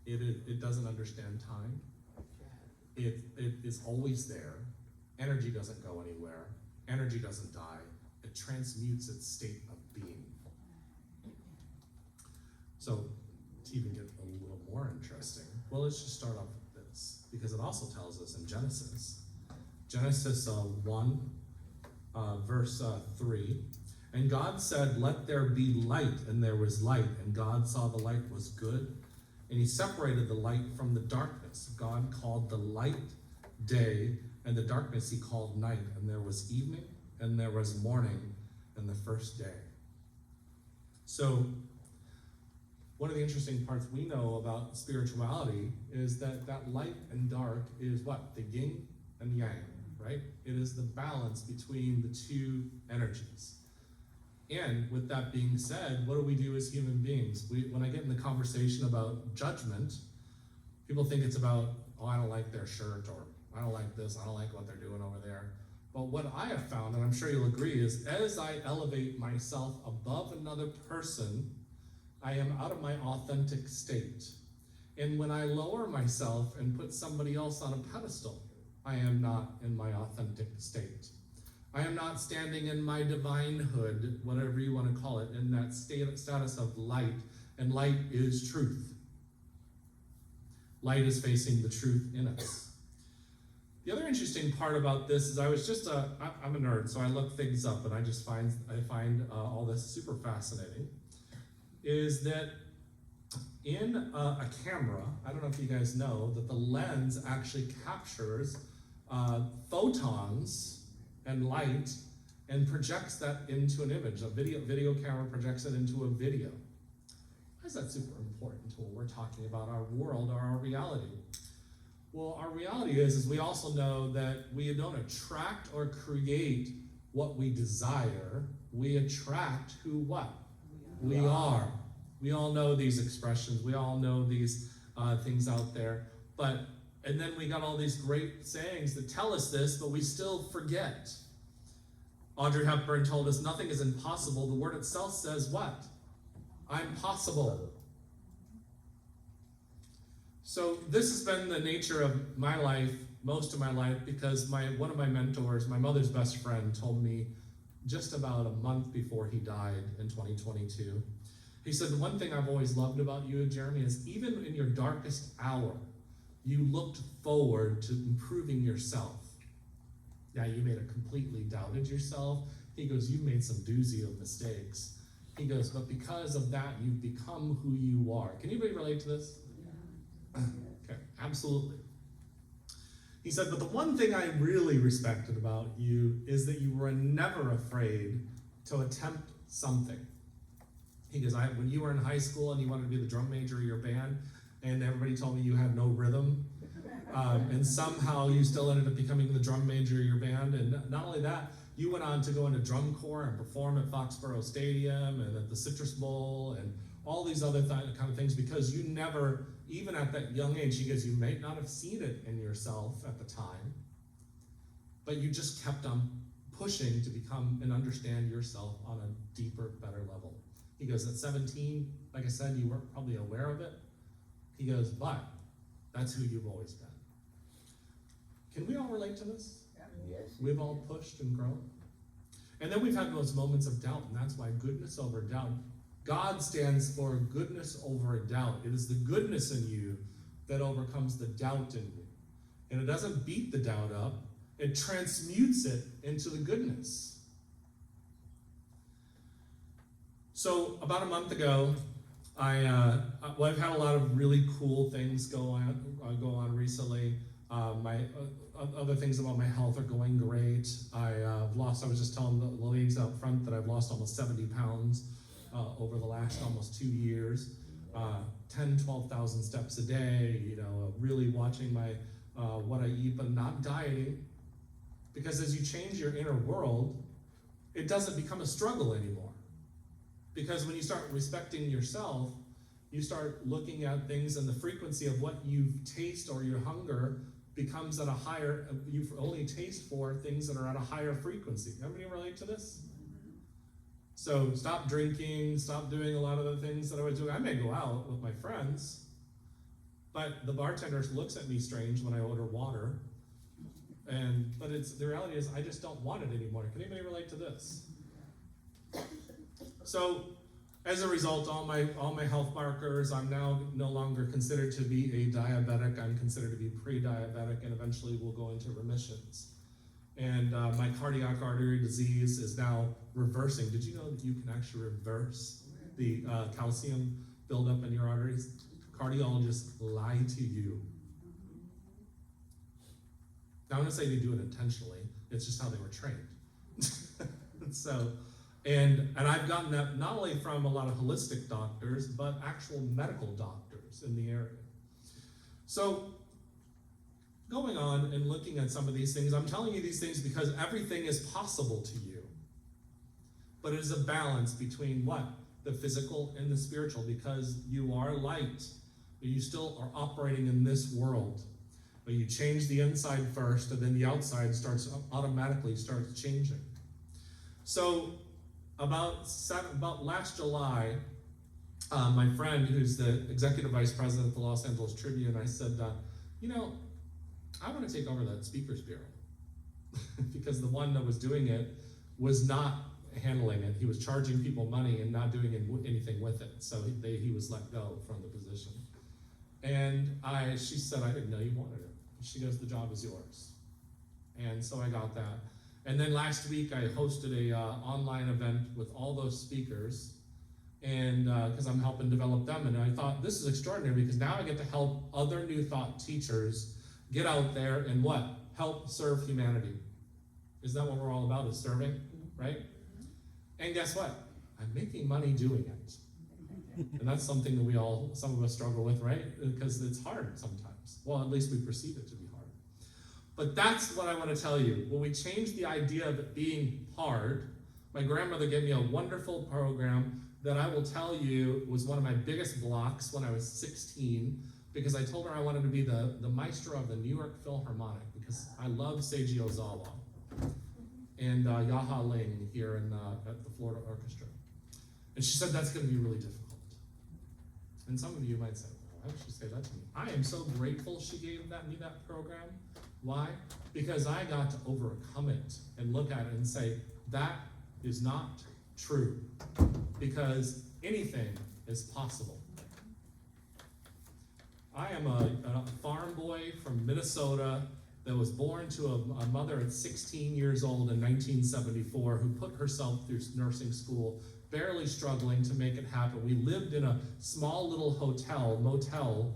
It doesn't understand time. It is always there. Energy doesn't go anywhere. Energy doesn't die. It transmutes its state of being. So to even get a little more interesting, well, let's just start off with this, because it also tells us in Genesis 1, verse 3, and God said, let there be light, and there was light, and God saw the light was good, and he separated the light from the darkness. God called the light day, and the darkness he called night, and there was evening, and there was morning, and the first day. So one of the interesting parts we know about spirituality is that light and dark is what? The yin and yang, right? It is the balance between the two energies. And with that being said, what do we do as human beings? When I get in the conversation about judgment, people think it's about, oh, I don't like their shirt, or I don't like this, I don't like what they're doing over there. But what I have found, and I'm sure you'll agree, is as I elevate myself above another person, I am out of my authentic state. And when I lower myself and put somebody else on a pedestal, I am not in my authentic state. I am not standing in my divinehood, whatever you want to call it, in that status of light. And light is truth. Light is facing the truth in us. The other interesting part about this is I'm a nerd, so I look things up, and I find all this super fascinating. Is that in a camera, I don't know if you guys know, that the lens actually captures photons and light and projects that into an image. A video camera projects it into a video. Why is that super important to what we're talking about, our world or our reality? Well, our reality is we also know that we don't attract or create what we desire. We attract who what? We are. We all know these expressions. We all know these things out there. And then we got all these great sayings that tell us this, but we still forget. Audrey Hepburn told us nothing is impossible. The word itself says what? I'm possible. So this has been the nature of my life, most of my life, because one of my mentors, my mother's best friend, told me just about a month before he died in 2022. He said, the one thing I've always loved about you, Jeremy, is even in your darkest hour, you looked forward to improving yourself. Yeah, you may have completely doubted yourself. He goes, you made some doozy of mistakes. He goes, but because of that, you've become who you are. Can anybody relate to this? Yeah. Okay, absolutely. He said, but the one thing I really respected about you is that you were never afraid to attempt something. He goes, when you were in high school and you wanted to be the drum major of your band, and everybody told me you had no rhythm, and somehow you still ended up becoming the drum major of your band, and not only that, you went on to go into drum corps and perform at Foxborough Stadium and at the Citrus Bowl and all these other kind of things, because you never, even at that young age, he goes, you may not have seen it in yourself at the time, but you just kept on pushing to become and understand yourself on a deeper, better level. He goes, at 17, like I said, you weren't probably aware of it. He goes, but that's who you've always been. Can we all relate to this? Yes. We've all pushed and grown. And then we've had those moments of doubt, and that's why goodness over doubt. God stands for goodness over doubt. It is the goodness in you that overcomes the doubt in you. And it doesn't beat the doubt up, it transmutes it into the goodness. So about a month ago, I've had a lot of really cool things go on recently. My other things about my health are going great. I was just telling the ladies out front that I've lost almost 70 pounds over the last almost 2 years. 10, 12,000 steps a day, really watching my what I eat, but not dieting. Because as you change your inner world, it doesn't become a struggle anymore. Because when you start respecting yourself, you start looking at things, and the frequency of what you taste or your hunger becomes at a higher, you only taste for things that are at a higher frequency. Everybody relate to this? So stop drinking, stop doing a lot of the things that I was doing. I may go out with my friends, But the bartender looks at me strange when I order water, but the reality is I just don't want it anymore. Can anybody relate to this? So, as a result, all my health markers, I'm now no longer considered to be a diabetic. I'm considered to be pre-diabetic, and eventually will go into remissions. And my cardiac artery disease is now reversing. Did you know that you can actually reverse the calcium buildup in your arteries? Cardiologists lie to you. Now, I'm going to say they do it intentionally. It's just how they were trained. And I've gotten that not only from a lot of holistic doctors, but actual medical doctors in the area. So, going on and looking at some of these things, I'm telling you these things because everything is possible to you. But it is a balance between what? The physical and the spiritual, because you are light, but you still are operating in this world. But you change the inside first, and then the outside automatically starts changing. So, about last July, my friend, who's the executive vice president of the Los Angeles Tribune, I said, I want to take over that speakers bureau because the one that was doing it was not handling it. He was charging people money and not doing anything with it. So he was let go from the position. And she said, I didn't know you wanted it. She goes, the job is yours. And so I got that. And then last week I hosted a online event with all those speakers, and because I'm helping develop them, and I thought this is extraordinary because now I get to help other New Thought teachers get out there and what? Help serve humanity. Is that what we're all about, is serving, right? And guess what? I'm making money doing it. And that's something that some of us struggle with, right? Because it's hard sometimes. Well, at least we perceive it to be hard. But that's what I want to tell you. When we change the idea of it being hard, my grandmother gave me a wonderful program that I will tell you was one of my biggest blocks when I was 16, because I told her I wanted to be the maestro of the New York Philharmonic, because I love Seiji Ozawa and Yaha Ling here at the Florida Orchestra. And she said, that's going to be really difficult. And some of you might say, well, why would she say that to me? I am so grateful she gave me that program. Why? Because I got to overcome it and look at it and say, that is not true. Because anything is possible. I am a farm boy from Minnesota that was born to a mother at 16 years old in 1974 who put herself through nursing school, barely struggling to make it happen. We lived in a small little motel,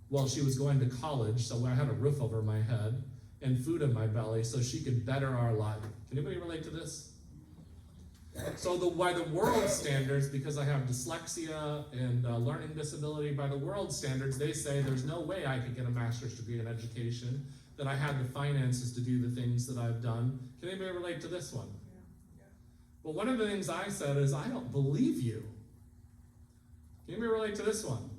while she was going to college, so I had a roof over my head and food in my belly so she could better our life. Can anybody relate to this? So by the world standards, because I have dyslexia and learning disability, by the world standards, they say there's no way I could get a master's degree in education, that I had the finances to do the things that I've done. Can anybody relate to this one? Well, one of the things I said is, I don't believe you. Can anybody relate to this one?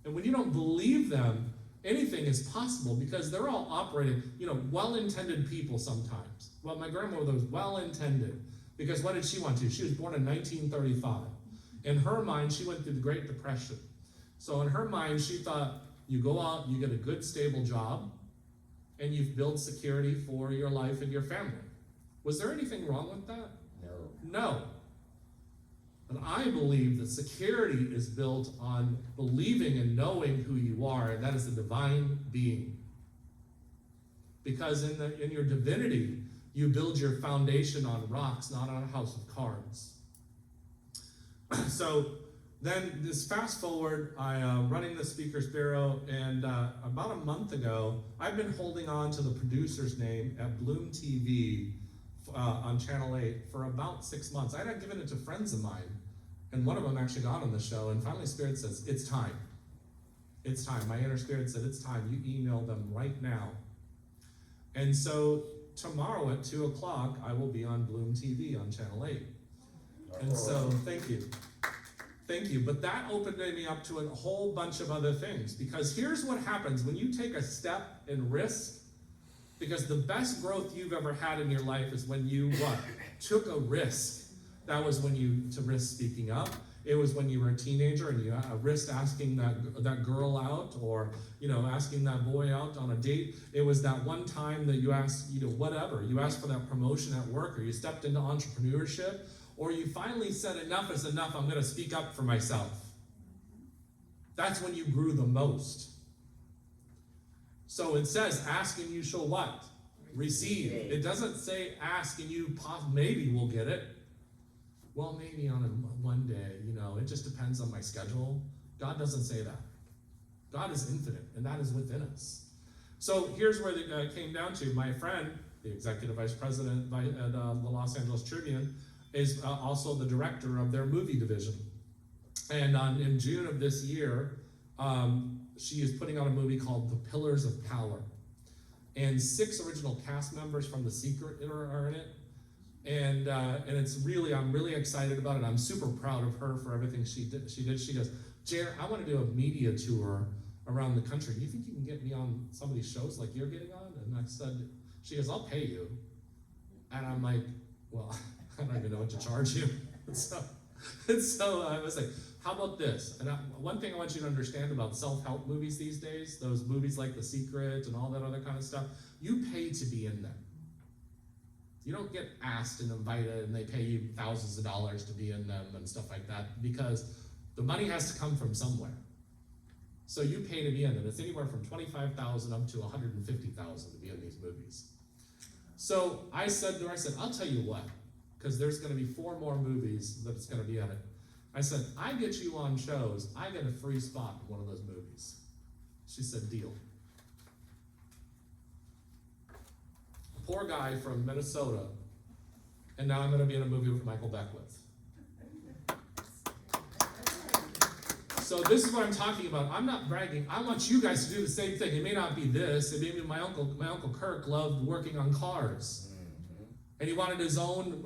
And when you don't believe them, anything is possible because they're all operating, well-intended people sometimes. Well, my grandmother was well-intended because what did she want to? She was born in 1935. In her mind, she went through the Great Depression. So in her mind, she thought, you go out, you get a good, stable job, and you build security for your life and your family. Was there anything wrong with that? No. But I believe that security is built on believing and knowing who you are, and that is a divine being. Because in your divinity, you build your foundation on rocks, not on a house of cards. So then this fast forward, I'm running the Speakers Bureau, and about a month ago, I've been holding on to the producer's name at Bloom TV on Channel 8 for about 6 months. I had given it to friends of mine, and one of them actually got on the show, and finally Spirit says, it's time. It's time. My inner spirit said, it's time. You email them right now. And so tomorrow at 2 o'clock, I will be on Bloom TV on Channel 8. And so, thank you. Thank you. But that opened me up to a whole bunch of other things. Because here's what happens when you take a step and risk. Because the best growth you've ever had in your life is when you, took a risk. That was when you, to risk speaking up. It was when you were a teenager and you risked asking that girl out, or asking that boy out on a date. It was that one time that you asked, whatever. You asked for that promotion at work, or you stepped into entrepreneurship, or you finally said enough is enough. I'm going to speak up for myself. That's when you grew the most. So it says, ask and you shall what? Receive. It doesn't say ask and you maybe will get it. Well, maybe on one day, it just depends on my schedule. God doesn't say that. God is infinite, and that is within us. So here's where it came down to. My friend, the executive vice president at the Los Angeles Tribune, is also the director of their movie division. And in June of this year, she is putting out a movie called The Pillars of Power. And 6 original cast members from The Secret are in it. And I'm really excited about it. I'm super proud of her for everything she did. She goes, Jared, I want to do a media tour around the country. Do you think you can get me on some of these shows like you're getting on? And I said, she goes, I'll pay you. And I'm like, well, I don't even know what to charge you. So I was like, how about this? And one thing I want you to understand about self-help movies these days, those movies like The Secret and all that other kind of stuff, you pay to be in them. You don't get asked and invited and they pay you thousands of dollars to be in them and stuff like that, because the money has to come from somewhere. So you pay to be in them. It's anywhere from $25,000 up to $150,000 to be in these movies. So I said to her, I'll tell you what, because there's going to be 4 more movies that's going to be in it. I said, I get you on shows, I get a free spot in one of those movies. She said, deal. Poor guy from Minnesota, and now I'm going to be in a movie with Michael Beckwith. So this is what I'm talking about. I'm not bragging. I want you guys to do the same thing. It may not be this. It may be my uncle Kirk loved working on cars, and he wanted his own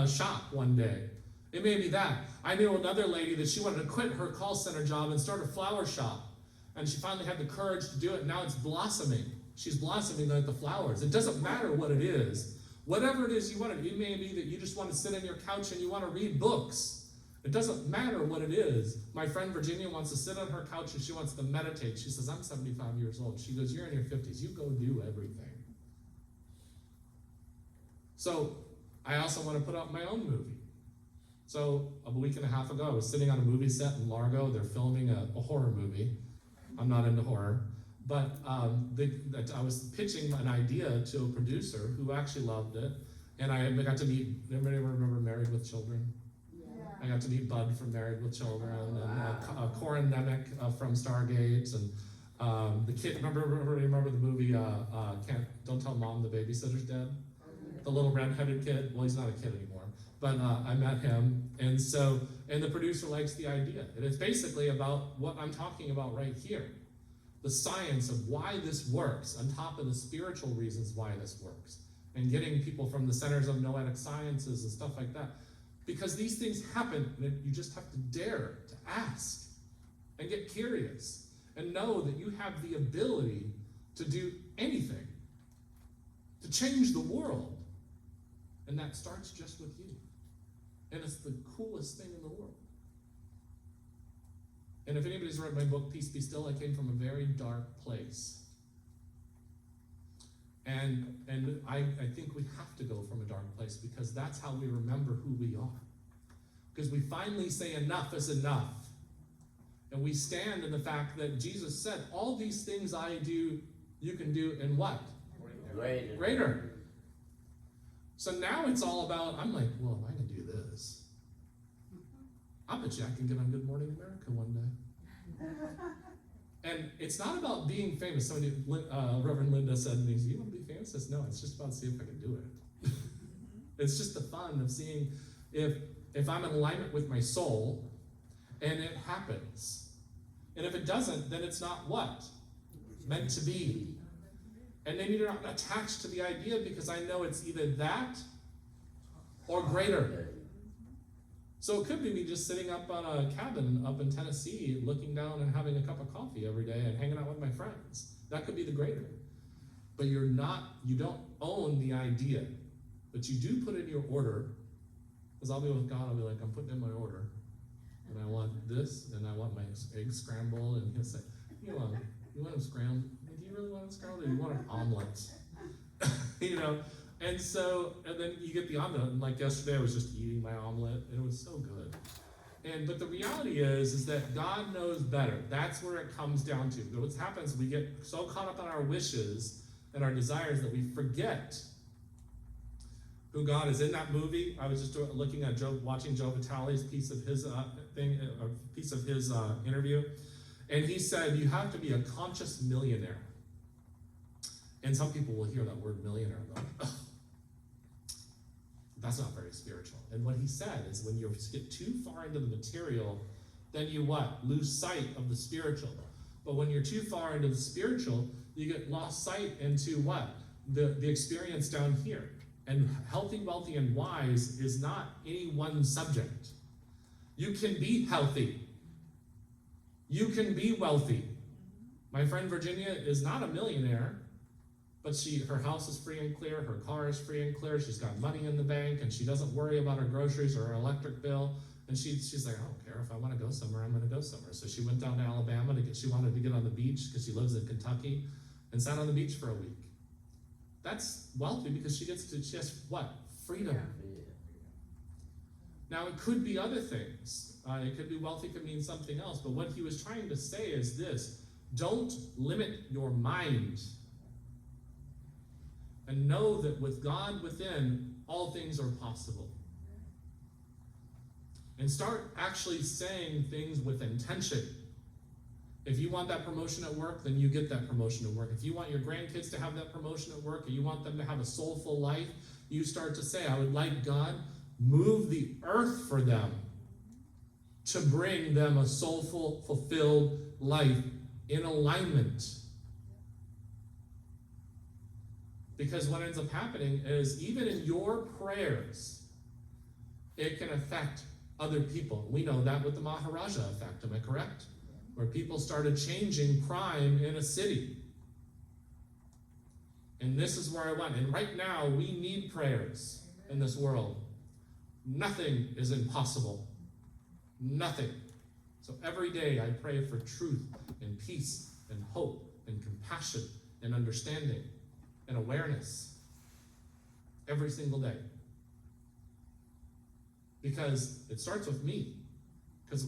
shop one day. It may be that. I knew another lady that she wanted to quit her call center job and start a flower shop, and she finally had the courage to do it. And now it's blossoming. She's blossoming like the flowers. It doesn't matter what it is. Whatever it is you want to do, it may be that you just want to sit on your couch and you want to read books. It doesn't matter what it is. My friend Virginia wants to sit on her couch and she wants to meditate. She says, I'm 75 years old. She goes, you're in your 50s. You go do everything. So I also want to put out my own movie. So a week and a half ago, I was sitting on a movie set in Largo. They're filming a horror movie. I'm not into horror. But I was pitching an idea to a producer who actually loved it. And I got to meet, anybody remember Married with Children? Yeah. I got to meet Bud from Married with Children, and Corin Nemec from Stargate, and the kid, remember the movie, Don't Tell Mom the Babysitter's Dead? The little redheaded kid? Well, he's not a kid anymore. But I met him, and the producer likes the idea. And it's basically about what I'm talking about right here. The science of why this works, on top of the spiritual reasons why this works, and getting people from the centers of noetic sciences and stuff like that. Because these things happen, and you just have to dare to ask and get curious and know that you have the ability to do anything, to change the world. And that starts just with you. And it's the coolest thing in the world. And if anybody's read my book, Peace Be Still, I came from a very dark place. And I think we have to go from a dark place, because that's how we remember who we are. Because we finally say enough is enough. And we stand in the fact that Jesus said, all these things I do, you can do in what? Greater. So now it's all about, I'm like, well, if I can do this, I bet you I can get on Good Morning America one day. And it's not about being famous. Somebody, Reverend Linda said to me, you want to be famous? I said, no, it's just about seeing if I can do it. It's just the fun of seeing if I'm in alignment with my soul, and it happens. And if it doesn't, then it's not what? Meant to be. And then you're not attached to the idea, because I know it's either that or greater. So it could be me just sitting up on a cabin up in Tennessee, looking down and having a cup of coffee every day and hanging out with my friends. That could be the greater. But you don't own the idea, but you do put in your order, because I'll be with God, I'll be like, I'm putting in my order. and I want this, and I want my eggs scrambled, and he'll say, you want them scrambled? Do you really want them scrambled, or do you want an omelet? And then you get the omelet, and like yesterday I was just eating my omelet, and it was so good. But the reality is that God knows better. That's where it comes down to. But what happens, we get so caught up on our wishes and our desires that we forget who God is. In that movie, I was just looking at watching Joe Vitale's piece of his interview, and he said you have to be a conscious millionaire. And some people will hear that word millionaire and go, ugh, that's not very spiritual. And what he said is when you get too far into the material, then you what? Lose sight of the spiritual. But when you're too far into the spiritual, you get lost sight into what? The experience down here. And healthy, wealthy, and wise is not any one subject. You can be healthy. You can be wealthy. My friend Virginia is not a millionaire, but her house is free and clear, her car is free and clear, she's got money in the bank, and she doesn't worry about her groceries or her electric bill. And she's like, I don't care, if I want to go somewhere, I'm going to go somewhere. So she went down to Alabama she wanted to get on the beach because she lives in Kentucky, and sat on the beach for a week. That's wealthy because she has what? Freedom. Now it could be other things. It could be wealthy, could mean something else. But what he was trying to say is this: don't limit your mind. And know that with God within, all things are possible. And start actually saying things with intention. If you want that promotion at work, then you get that promotion at work. If you want your grandkids to have that promotion at work, or you want them to have a soulful life, you start to say, I would like God move the earth for them to bring them a soulful, fulfilled life in alignment. Because what ends up happening is even in your prayers, it can affect other people. We know that with the Maharaja effect, am I correct? Where people started changing crime in a city. And this is where I went. And right now, we need prayers in this world. Nothing is impossible. Nothing. So every day I pray for truth and peace and hope and compassion and understanding and awareness every single day. Because it starts with me. Because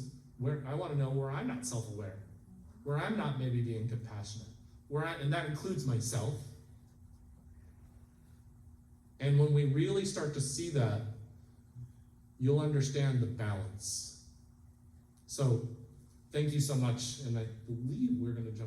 I want to know where I'm not self-aware, where I'm not maybe being compassionate, and that includes myself. And when we really start to see that, you'll understand the balance. So, thank you so much, and I believe we're going to jump